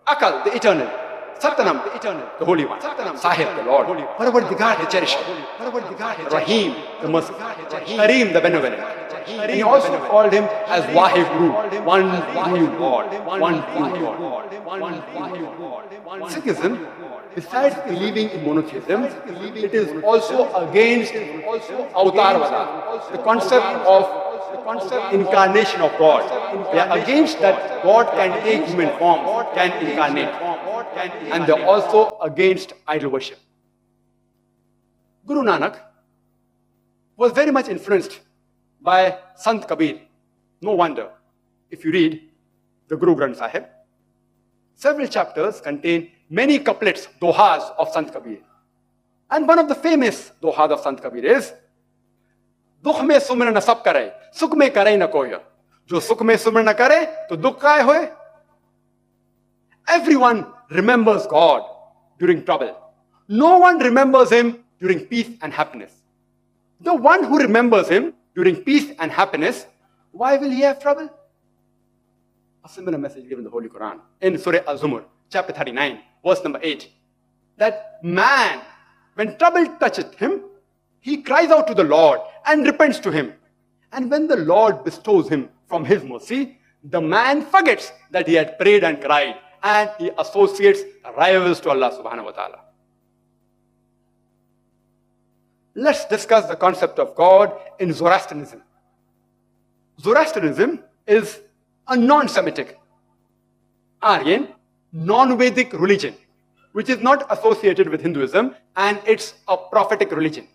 Akal, the eternal. Sattanam, the eternal, the Holy One. Sahib, the Lord. Parvardigar, the cherisher. Rahim, the merciful. Kareem, the benevolent. And he also called him as Waheguru, one true God, one true God. Sikhism, besides believing in monotheism, it is also against Avatarvada, the concept of incarnation of God. They are against that God can take human form, can incarnate. And they are also against idol worship. Guru Nanak was very much influenced by Sant Kabir. No wonder, if you read the Guru Granth Sahib, several chapters contain many couplets, dohas of Sant Kabir. And one of the famous dohas of Sant Kabir is, Dukh mein sumran na sab kare, sukh mein kare na koya. Jo sukh mein sumran na kare, to dukh kaye hoye. Everyone remembers God during trouble. No one remembers him during peace and happiness. The one who remembers him during peace and happiness, why will he have trouble? A similar message given in the Holy Quran in Surah Al-Zumar, chapter 39, verse number 8. That man, when trouble toucheth him, he cries out to the Lord and repents to him. And when the Lord bestows him from his mercy, the man forgets that he had prayed and cried, and he associates rivals to Allah subhanahu wa ta'ala. Let's discuss the concept of God in Zoroastrianism. Zoroastrianism is a non-Semitic, Aryan, non-Vedic religion, which is not associated with Hinduism, and it's a prophetic religion.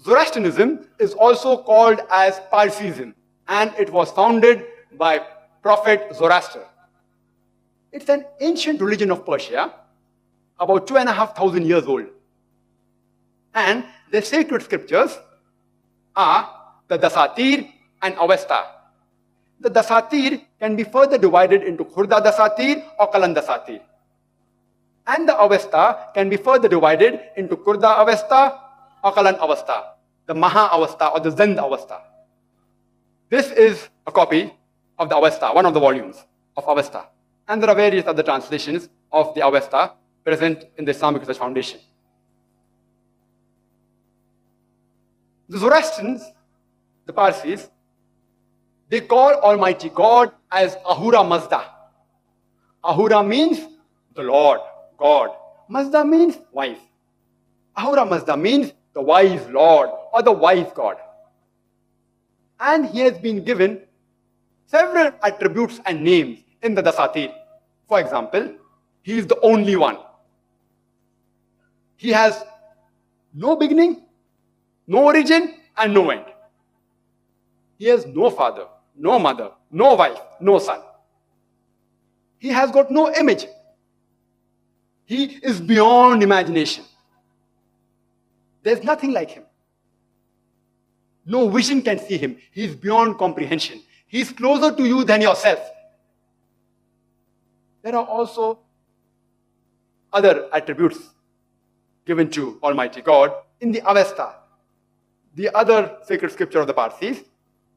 Zoroastrianism is also called as Parsiism, and it was founded by Prophet Zoroaster. It's an ancient religion of Persia, about 2,500 years old. And the sacred scriptures are the Dasatir and Avesta. The Dasatir can be further divided into Khurda Dasatir or Kalan Dasatir. And the Avesta can be further divided into Kurda Avesta or Kalan Avesta, the Maha Avesta or the Zend Avesta. This is a copy of the Avesta, one of the volumes of Avesta. And there are various other translations of the Avesta present in the Islamic Research Foundation. The Zoroastrians, the Parsis, they call Almighty God as Ahura Mazda. Ahura means the Lord, God. Mazda means wise. Ahura Mazda means the wise Lord or the wise God. And he has been given several attributes and names in the Dasatir. For example, he is the only one. He has no beginning, no origin, and no end. He has no father, no mother, no wife, no son. He has got no image. He is beyond imagination. There's nothing like him. No vision can see him. He is beyond comprehension. He is closer to you than yourself. There are also other attributes given to Almighty God in the Avesta, the other sacred scripture of the Parsis.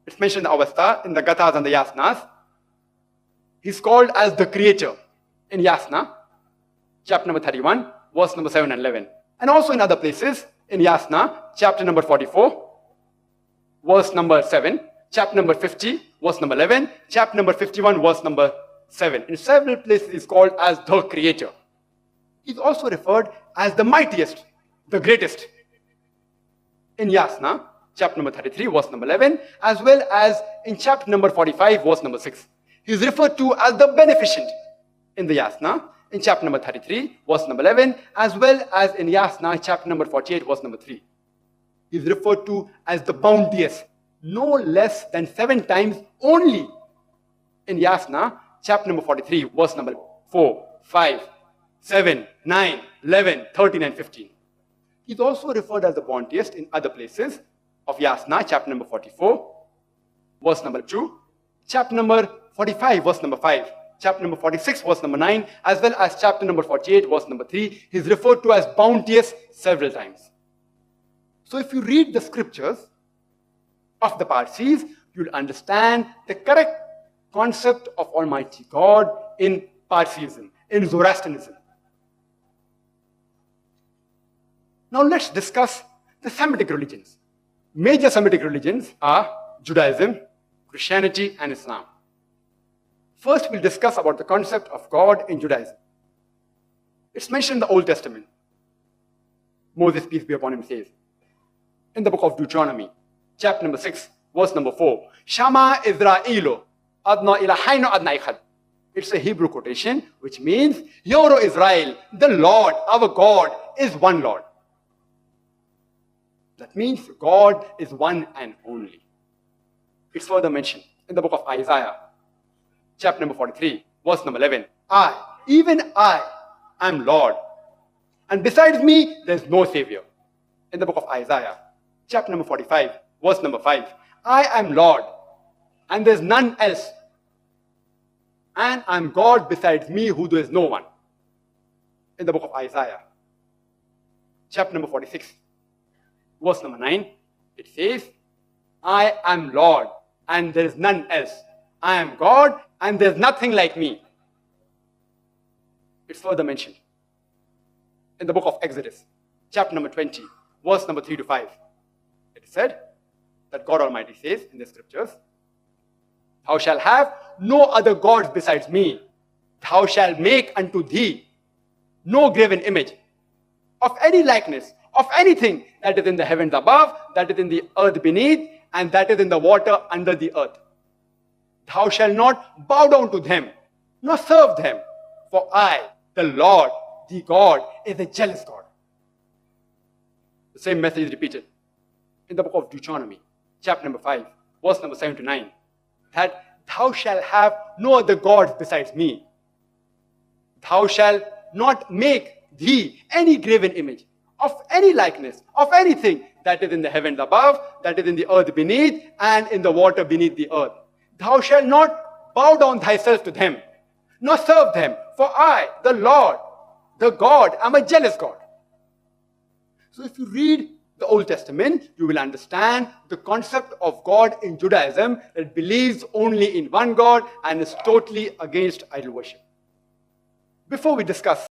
It's mentioned in the Avesta, in the Gathas and the Yasnas. He's called as the Creator in Yasna, chapter number 31, verse number 7 and 11. And also in other places, in Yasna, chapter number 44, verse number 7, chapter number 50, verse number 11, chapter number 51, verse number 7. In several places, he's called as the Creator. He's also referred as the mightiest, the greatest. In Yasna, chapter number 33, verse number 11, as well as in chapter number 45, verse number 6. He's referred to as the beneficent in the Yasna, in chapter number 33, verse number 11, as well as in Yasna, chapter number 48, verse number 3. He's referred to as the bounteous, no less than 7 times only in Yasna, chapter number 43, verse number 4, 5, 7, 9, 11, 13, and 15. He's also referred as the bounteous in other places of Yasna, chapter number 44, verse number 2, chapter number 45, verse number 5, chapter number 46, verse number 9, as well as chapter number 48, verse number 3. He's referred to as bounteous several times. So if you read the scriptures of the Parsis, you'll understand the correct concept of Almighty God in Parsiism, in Zoroastrianism. Now let's discuss the Semitic religions. Major Semitic religions are Judaism, Christianity, and Islam. First, we'll discuss about the concept of God in Judaism. It's mentioned in the Old Testament. Moses, peace be upon him, says, in the book of Deuteronomy, chapter number 6, verse number 4, Shama Israelu, Adna ilahainu adna ikhad. It's a Hebrew quotation, which means, Hear, O Israel, the Lord, our God, is one Lord. That means God is one and only. It's further mentioned in the book of Isaiah, chapter number 43, verse number 11. Even I, am Lord, and besides me, there's no Savior. In the book of Isaiah, chapter number 45, verse number 5. I am Lord, and there's none else. And I'm God besides me, who there is no one. In the book of Isaiah, chapter number 46, verse number 9, it says, I am Lord, and there is none else. I am God, and there's nothing like me. It's further mentioned in the book of Exodus, chapter number 20, verse number 3 to 5. It is said that God Almighty says in the scriptures, Thou shalt have no other gods besides me. Thou shalt make unto thee no graven image of any likeness, of anything that is in the heavens above, that is in the earth beneath, and that is in the water under the earth. Thou shalt not bow down to them, nor serve them, for I, the Lord, the God, is a jealous God. The same message is repeated in the book of Deuteronomy, chapter number 5, verse number 7 to 9, that thou shalt have no other gods besides me. Thou shalt not make thee any graven image of any likeness, of anything that is in the heavens above, that is in the earth beneath, and in the water beneath the earth. Thou shalt not bow down thyself to them, nor serve them, for I, the Lord, the God, am a jealous God. So if you read the Old Testament, you will understand the concept of God in Judaism that believes only in one God and is totally against idol worship. Before we discuss